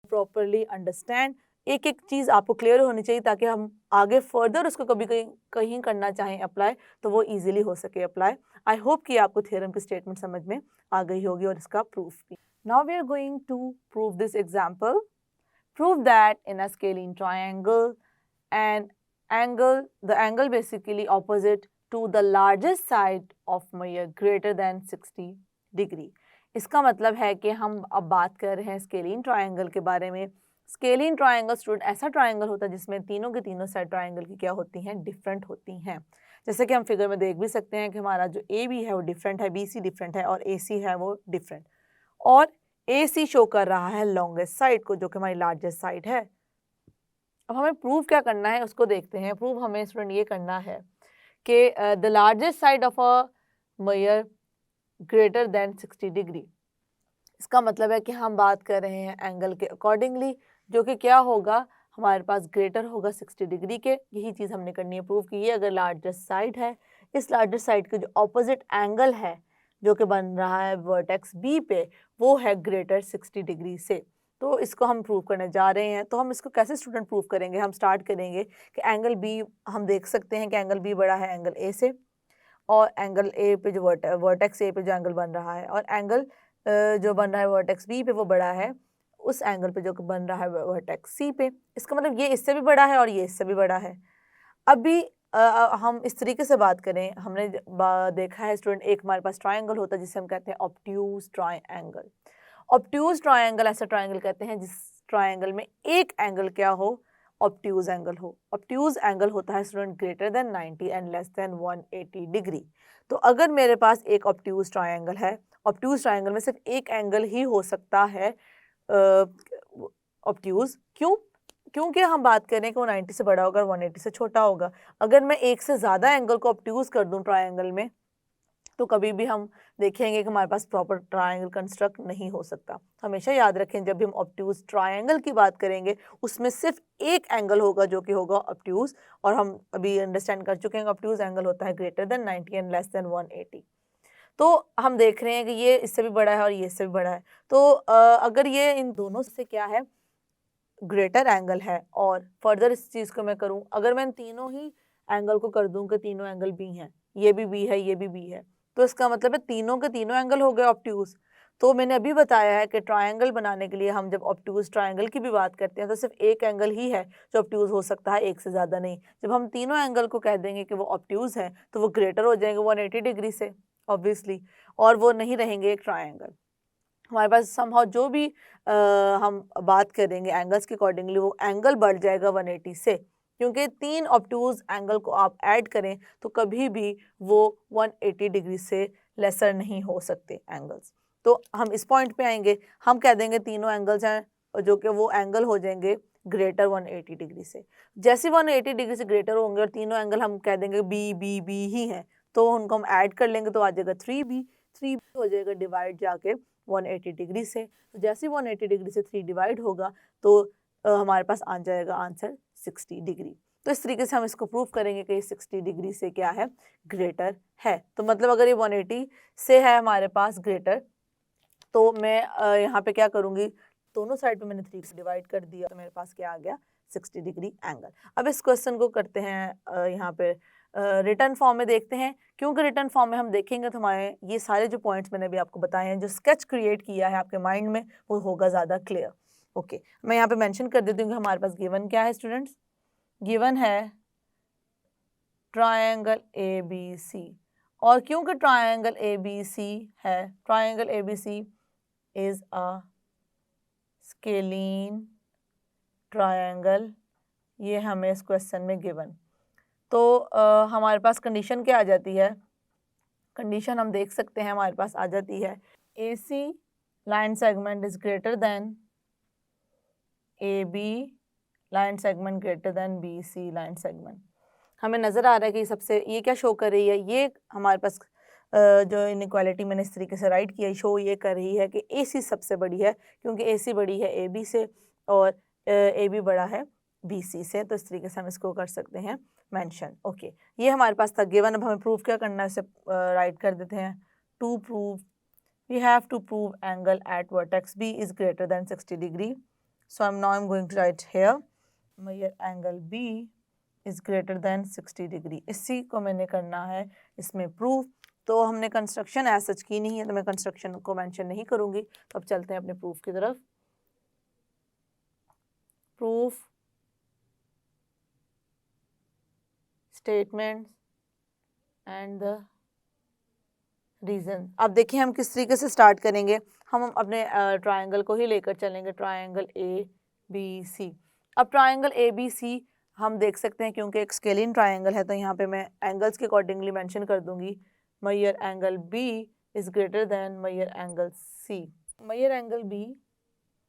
प्रॉपरली अंडरस्टैंड, एक एक चीज़ आपको क्लियर होनी चाहिए ताकि हम आगे फर्दर उसको कभी कहीं करना चाहें अप्लाई तो वो इजीली हो सके अप्लाई। आई होप कि आपको थ्योरम की स्टेटमेंट समझ में आ गई होगी और इसका प्रूफ भी। Now we are going to prove this example. Prove that in a scalene triangle, the angle basically opposite to the largest side of mirror greater than 60 degree। इसका मतलब है कि हम अब बात कर रहे हैं स्केलिन ट्रायंगल के बारे में। स्केलिन ट्रायंगल स्टूडेंट ऐसा ट्रायंगल होता है जिसमें तीनों के तीनों साइड ट्रायंगल की क्या होती हैं, डिफरेंट होती हैं। जैसे कि हम फिगर में देख भी सकते हैं कि हमारा जो ए बी है वो डिफरेंट है, बी सी डिफरेंट है और ए सी है वो डिफरेंट, और ए सी शो कर रहा है लॉन्गेस्ट साइड को जो कि हमारी लार्जेस्ट साइड है। अब हमें प्रूव क्या करना है उसको देखते हैं। प्रूव हमें स्टूडेंट ये करना है कि the largest side of a mirror greater than 60 degree. इसका मतलब है कि हम बात कर रहे हैं एंगल के अकॉर्डिंगली जो कि क्या होगा, हमारे पास ग्रेटर होगा 60 डिग्री के। यही चीज़ हमने करनी है प्रूव की ये अगर लार्जेस्ट साइड है, इस लार्जेस्ट साइड के जो ऑपोजिट एंगल है जो कि बन रहा है वर्टेक्स बी पे वो है ग्रेटर 60 डिग्री से। तो इसको हम प्रूव करने जा रहे हैं। तो हम इसको कैसे स्टूडेंट प्रूव करेंगे, हम स्टार्ट करेंगे कि एंगल बी, हम देख सकते हैं कि एंगल बी बड़ा है एंगल ए से, और एंगल ए पे जो वर्टेक्स ए पे जो एंगल बन रहा है और एंगल जो बन रहा है वर्टेक्स बी पे वो बड़ा है उस एंगल पे जो बन रहा है वर्टेक्स सी पे। इसका मतलब ये इससे भी बड़ा है और ये इससे भी बड़ा है। अभी हम इस तरीके से बात करें, हमने देखा है स्टूडेंट एक हमारे पास ट्रायंगल होता है जिसे हम कहते हैं ऑब्ट्यूज ट्रायंगल। ऑब्ट्यूज ट्रायंगल ऐसा ट्रायंगल कहते हैं जिस ट्रायंगल में एक एंगल क्या हो, ऑब्ट्यूज एंगल हो। ऑब्ट्यूज एंगल होता है student greater than 90 and less than 180 degree. तो अगर मेरे पास एक ऑब्ट्यूज ट्रायंगल है, ऑब्ट्यूज ट्रायंगल में सिर्फ एक एंगल ही हो सकता है ऑब्ट्यूज। क्योंकि हम बात करें कि वो 90 से बड़ा होगा और 180 से छोटा होगा। अगर मैं एक से ज़्यादा एंगल को ऑब्ट्यूज कर दूं ट्रायंगल में तो कभी भी हम देखेंगे कि हमारे पास प्रॉपर ट्रायंगल कंस्ट्रक्ट नहीं हो सकता। हमेशा याद रखें जब भी हम ऑब्ट्यूज ट्रायंगल की बात करेंगे उसमें सिर्फ एक एंगल होगा जो कि होगा ऑब्ट्यूज, और हम अभी अंडरस्टैंड कर चुके हैं ऑब्ट्यूज एंगल होता है greater than 90 and less than 180। तो हम देख रहे हैं कि ये इससे भी बड़ा है और ये इससे भी बड़ा है। तो अगर ये इन दोनों से क्या है ग्रेटर एंगल है, और फर्दर इस चीज़ को मैं करूं, अगर मैं इन तीनों ही एंगल को कर दूं कि तीनों एंगल बी हैं, ये भी बी है ये भी बी है, तो इसका मतलब है तीनों के तीनों एंगल हो गए ऑब्ट्यूज। तो मैंने अभी बताया है कि ट्रायंगल बनाने के लिए हम जब ऑब्ट्यूज ट्रायंगल की भी बात करते हैं तो सिर्फ एक एंगल ही है जो ऑब्ट्यूज हो सकता है, एक से ज़्यादा नहीं। जब हम तीनों एंगल को कह देंगे कि वो ऑब्ट्यूज हैं तो वो ग्रेटर हो जाएंगे 180 डिग्री से ऑब्वियसली, और वो नहीं रहेंगे एक ट्रायंगल। हमारे पास समहाउ जो भी हम बात करेंगे एंगल्स के अकॉर्डिंगली वो एंगल बढ़ जाएगा 180 से, क्योंकि तीन ऑब्ट्यूज एंगल को आप ऐड करें तो कभी भी वो 180 डिग्री से लेसर नहीं हो सकते एंगल्स। तो हम इस पॉइंट पे आएंगे, हम कह देंगे तीनों एंगल्स हैं जो कि वो एंगल हो जाएंगे ग्रेटर 180 डिग्री से। जैसे 180 डिग्री से ग्रेटर होंगे और तीनों एंगल हम कह देंगे बी बी बी ही हैं, तो उनको हम ऐड कर लेंगे तो आ जाएगा 3B। 3B हो जाएगा डिवाइड जाके 180 डिग्री से। तो जैसे ही 180 डिग्री से 3 डिवाइड होगा तो हमारे पास आ जाएगा आंसर 60 डिग्री। तो इस तरीके से हम इसको प्रूव करेंगे कि 60 डिग्री से क्या है, ग्रेटर है। तो मतलब अगर ये 180 से है हमारे पास ग्रेटर, तो मैं यहाँ पे क्या करूँगी, दोनों साइड पे मैंने 3 से डिवाइड कर दिया, तो मेरे पास क्या आ गया, 60 डिग्री एंगल। अब इस क्वेश्चन को करते हैं यहाँ पे रिटर्न फॉर्म में देखते हैं, क्योंकि रिटर्न फॉर्म में हम देखेंगे तो हमारे ये सारे जो पॉइंट्स मैंने अभी आपको बताए हैं, जो स्केच क्रिएट किया है आपके माइंड में, वो होगा ज़्यादा क्लियर। ओके, मैं यहाँ पे मेंशन कर देती हूँ कि हमारे पास गिवन क्या है स्टूडेंट्स, गिवन है ट्रायंगल ABC। और क्योंकि ट्रायंगल ABC है, triangle ABC is a scalene triangle, ये हमें इस क्वेश्चन में गिवन। तो हमारे पास कंडीशन क्या आ जाती है, कंडीशन हम देख सकते हैं हमारे पास आ जाती है AC line segment is greater then AB line segment greater than BC line segment. हमें नज़र आ रहा है कि सबसे ये क्या शो कर रही है, ये हमारे पास जो इनइक्वालिटी मैंने इस तरीके से राइट किया, शो ये कर रही है कि AC सबसे बड़ी है, क्योंकि AC बड़ी है AB से और AB बड़ा है BC से। तो इस तरीके से हम इसको कर सकते हैं मेंशन। ओके, ये हमारे पास था गिवन। अब हमें प्रूफ क्या करना है, इसे राइट कर देते हैं। To prove we have to prove angle at vertex B is greater than 60 degree. So now I'm going to write here measure angle B is greater than 60 degree. इसी को मैंने करना है इसमें प्रूफ। तो हमने कंस्ट्रक्शन एज सच की नहीं है, तो मैं कंस्ट्रक्शन को मेंशन नहीं करूंगी। तो अब चलते हैं अपने प्रूफ की तरफ। Proof statements and the reason. अब देखिए हम किस तरीके से स्टार्ट करेंगे। हम अपने ट्रायंगल को ही लेकर चलेंगे, ट्रायंगल ABC। अब ट्रायंगल ABC हम देख सकते हैं, क्योंकि एक स्केलिन ट्रायंगल है, तो यहाँ पे मैं एंगल्स के अकॉर्डिंगली मेंशन कर दूंगी। Measure angle B is greater than measure angle C। Measure angle B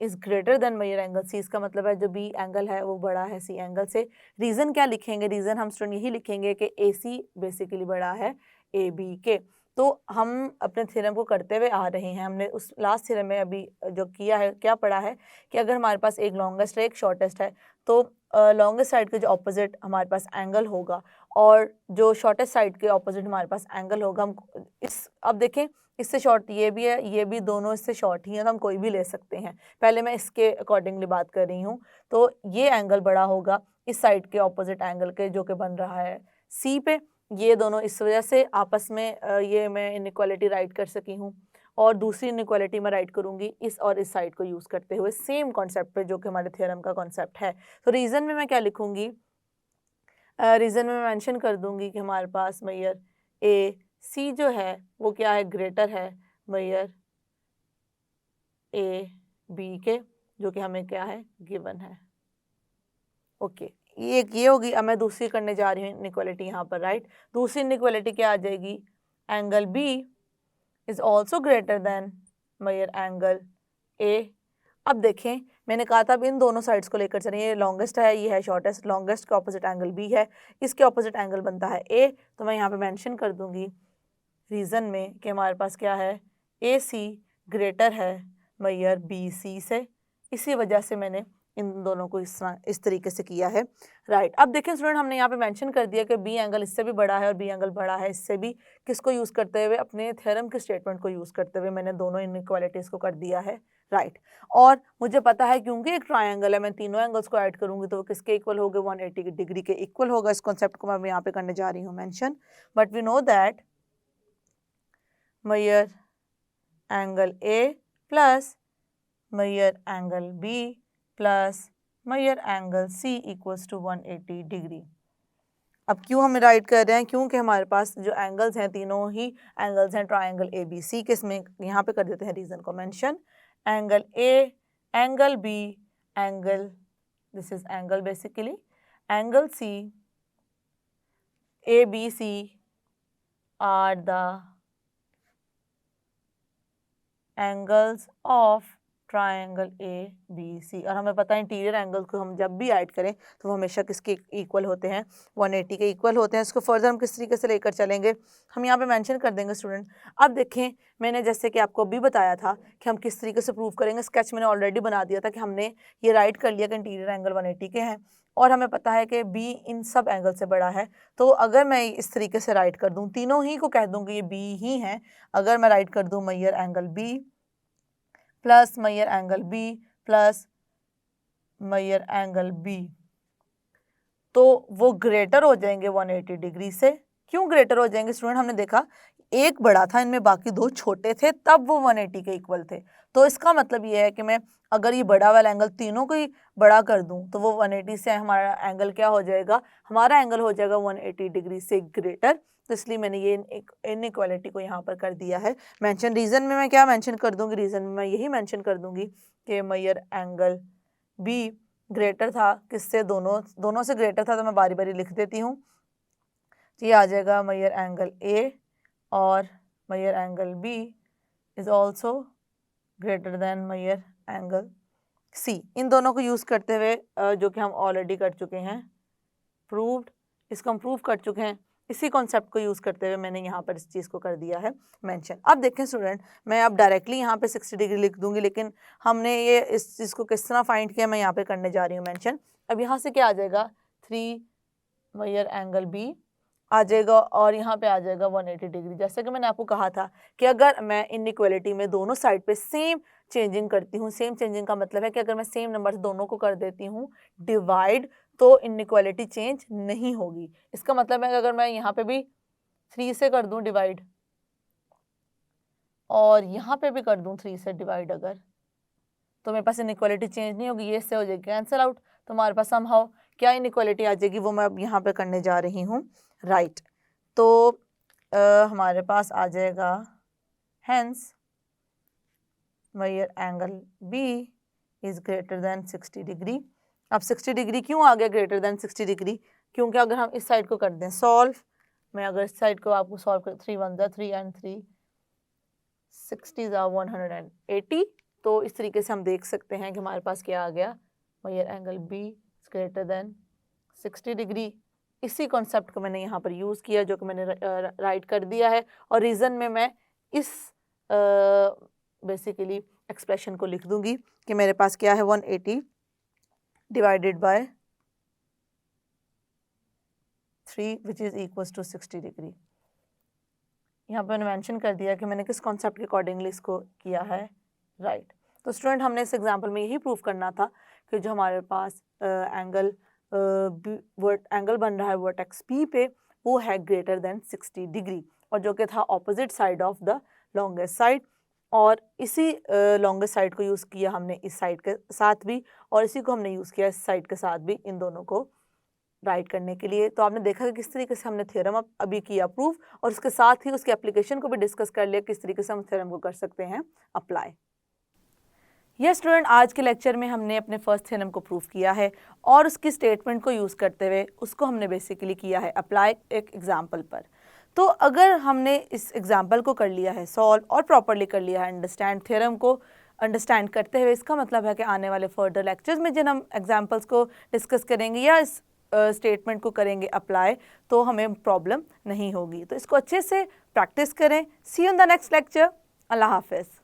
is greater than measure angle C, इसका मतलब है जो B एंगल है वो बड़ा है C एंगल से। रीजन क्या लिखेंगे, रीजन हम स्टूडेंट यही लिखेंगे कि AC बेसिकली बड़ा है AB के। तो हम अपने थ्योरम को करते हुए आ रहे हैं। हमने उस लास्ट थ्योरम में अभी जो किया है, क्या पढ़ा है कि अगर हमारे पास एक लॉन्गेस्ट है एक शॉर्टेस्ट है, तो लॉन्गेस्ट साइड के जो ऑपोजिट हमारे पास एंगल होगा और जो शॉर्टेस्ट साइड के ऑपोजिट हमारे पास एंगल होगा। हम इस अब देखें, इससे शॉर्ट ये भी है, ये भी, दोनों इससे शॉर्ट ही है, तो हम कोई भी ले सकते हैं। पहले मैं इसके अकॉर्डिंगली बात कर रही हूँ। तो ये एंगल बड़ा होगा इस साइड के ऑपोजिट एंगल के, जो कि बन रहा है C पे। ये दोनों इस वजह से आपस में ये मैं इनइक्वालिटी राइट कर सकी हूँ। और दूसरी इनइक्वालिटी मैं राइट करूँगी इस और इस साइड को यूज़ करते हुए, सेम कॉन्सेप्ट पे, जो कि हमारे थ्योरम का कॉन्सेप्ट है। तो रीज़न में मैं क्या लिखूँगी, रीज़न में मैं मेंशन कर दूँगी कि हमारे पास मेजर AC जो है वो क्या है, ग्रेटर है मेजर AB के, जो कि हमें क्या है, गिवन है। ओके, ये होगी। अब मैं दूसरी करने जा रही हूँ इनइक्वालिटी यहाँ पर, राइट। दूसरी इनइक्वालिटी क्या आ जाएगी, angle B is also greater than measure angle A। अब देखें, मैंने कहा था अब इन दोनों साइड्स को लेकर चलें, ये लॉन्गेस्ट है, ये है शॉर्टेस्ट। लॉन्गेस्ट के ऑपोजिट एंगल B है, इसके ऑपोजिट एंगल बनता है A। तो मैं यहाँ पे मेंशन कर दूंगी रीज़न में कि हमारे पास क्या है, AC ग्रेटर है मेजर BC से। इसी वजह से मैंने इन दोनों को इस तरीके से किया है, राइट। अब देखें स्टूडेंट, हमने यहाँ पे मेंशन कर दिया कि B एंगल इससे भी बड़ा है और B एंगल बड़ा है इससे भी। किसको यूज़ करते हुए, अपने थ्योरम के स्टेटमेंट को यूज़ करते हुए मैंने दोनों इनइक्वालिटीज़ को कर दिया है, राइट। और मुझे पता है क्योंकि एक ट्रायंगल है, मैं तीनों एंगल्स को ऐड करूंगी तो वो किसके इक्वल होगा, 180 डिग्री के इक्वल होगा। इस कॉन्सेप्ट को मैं यहाँ पे करने जा रही हूँ mention. But we know that measure angle A plus measure angle B plus measure angle C equals to 180 degree. अब क्यों हम राइट कर रहे हैं, क्योंकि हमारे पास जो एंगल्स हैं, तीनों ही एंगल्स हैं ट्रायंगल ABC के। इसमें यहाँ पे कर देते हैं रीज़न को mention. Angle A, angle B, angle, this is angle basically, angle C, ABC are the angles of triangle A B C, और हमें पता है इंटीरियर एंगल को हम जब भी ऐड करें तो वो हमेशा किसके इक्वल होते हैं, 180 के इक्वल होते हैं। इसको फर्दर हम किस तरीके से लेकर चलेंगे, हम यहाँ पे मेंशन कर देंगे स्टूडेंट। अब देखें, मैंने जैसे कि आपको अभी बताया था कि हम किस तरीके से प्रूव करेंगे, स्केच मैंने ऑलरेडी बना दिया था कि हमने ये राइट कर लिया कि इंटीरियर एंगल 180 के हैं और हमें पता है कि बी इन सब एंगल से बड़ा है। तो अगर मैं इस तरीके से राइट कर दूँ, तीनों ही को कह दूँगी ये बी ही हैं। अगर मैं राइट कर दूँ measure angle B plus measure angle B plus measure angle B, तो वो ग्रेटर हो जाएंगे 180 डिग्री से। क्यों ग्रेटर हो जाएंगे स्टूडेंट, हमने देखा एक बड़ा था इनमें, बाकी दो छोटे थे, तब वो 180 के इक्वल थे। तो इसका मतलब ये है कि मैं अगर ये बड़ा वाला एंगल तीनों को ही बड़ा कर दूं तो वो 180 से हमारा एंगल क्या हो जाएगा, हमारा एंगल हो जाएगा 180 डिग्री से ग्रेटर। तो इसलिए मैंने ये इनइक्वालिटी को यहाँ पर कर दिया है मेंशन। रीजन में मैं क्या मेंशन कर दूंगी, रीजन में मैं यही मेंशन कर दूंगी कि मेजर एंगल बी ग्रेटर था किससे, दोनों से ग्रेटर था। तो मैं बारी बारी लिख देती हूँ। तो ये आ जाएगा मेजर एंगल ए और measure angle B is also greater than measure angle C. इन दोनों को यूज़ करते हुए जो कि हम ऑलरेडी कर चुके हैं प्रूव्ड, इसको हम प्रूव कर चुके हैं। इसी कॉन्सेप्ट को यूज़ करते हुए मैंने यहाँ पर इस चीज़ को कर दिया है मेंशन। अब देखें स्टूडेंट, मैं अब डायरेक्टली यहाँ पे 60 डिग्री लिख दूंगी, लेकिन हमने ये इस चीज़ को किस तरह फाइंड किया मैं यहाँ पे करने जा रही हूँ मेंशन। अब यहाँ से क्या आ जाएगा, 3 मेजर एंगल बी आ जाएगा और यहाँ पे आ जाएगा 180 डिग्री। जैसे कि मैंने आपको कहा था कि अगर मैं इनइक्वालिटी में दोनों साइड पे सेम चेंजिंग करती हूँ, सेम चेंजिंग का मतलब है कि अगर मैं सेम नंबर से दोनों को कर देती हूँ डिवाइड, तो इनइक्वालिटी चेंज नहीं होगी। इसका मतलब है कि अगर मैं यहाँ पे भी 3 से कर दूँ डिवाइड और यहाँ पे भी कर दूँ 3 से डिवाइड अगर, तो मेरे पास इनइक्वालिटी चेंज नहीं होगी, ये इससे हो जाएगी कैंसिल आउट। तो हमारे पास समहाउ क्या इनइक्वालिटी आ जाएगी, वो मैं अब यहाँ पे करने जा रही हूँ राइट। तो हमारे पास आ जाएगा hence measure angle B is greater than 60 degree. अब 60 डिग्री क्यों आ गया ग्रेटर देन 60 डिग्री, क्योंकि अगर हम इस साइड को कर दें सॉल्व, मैं अगर इस साइड को आपको सॉल्व कर 3 1 3 एंड 3 60 180, तो इस तरीके से हम देख सकते हैं कि हमारे पास क्या आ गया, measure angle B is greater than 60 degree. इसी कॉन्सेप्ट को मैंने यहाँ पर यूज़ किया जो कि मैंने राइट कर दिया है, और रीज़न में मैं इस बेसिकली एक्सप्रेशन को लिख दूंगी कि मेरे पास क्या है 180 divided by 3 which is equals to 60 degree. यहाँ पर मैंने मेंशन कर दिया कि मैंने किस कॉन्सेप्ट के अकॉर्डिंगली इसको किया है राइट। तो स्टूडेंट हमने इस एग्जाम्पल में यही प्रूव करना था कि जो हमारे पास एंगल बन रहा है वर्टेक्स पी पे वो है ग्रेटर देन 60 डिग्री, और जो कि था opposite side of the longest side. और इसी लॉन्गेस्ट साइड को यूज़ किया हमने इस साइड के साथ भी, और इसी को हमने यूज़ किया इस साइड के साथ भी, इन दोनों को राइट करने के लिए। तो आपने देखा कि किस तरीके से हमने थ्योरम अभी किया प्रूव, और उसके साथ ही उसके एप्लीकेशन को भी डिस्कस कर लिया किस तरीके से हम थ्योरम को कर सकते हैं अप्लाई। यस स्टूडेंट, आज के लेक्चर में हमने अपने फर्स्ट थ्योरम को प्रूव किया है और उसकी स्टेटमेंट को यूज़ करते हुए उसको हमने बेसिकली किया है अप्लाई एक एग्जाम्पल पर। तो अगर हमने इस एग्जाम्पल को कर लिया है सॉल्व और प्रॉपरली कर लिया है अंडरस्टैंड, थ्योरम को अंडरस्टैंड करते हुए, इसका मतलब है कि आने वाले फर्दर लेक्चर्स में जिन हम एग्जाम्पल्स को डिस्कस करेंगे या इस स्टेटमेंट को करेंगे अप्लाई, तो हमें प्रॉब्लम नहीं होगी। तो इसको अच्छे से प्रैक्टिस करें। See you in the next lecture. Allah हाफिज़।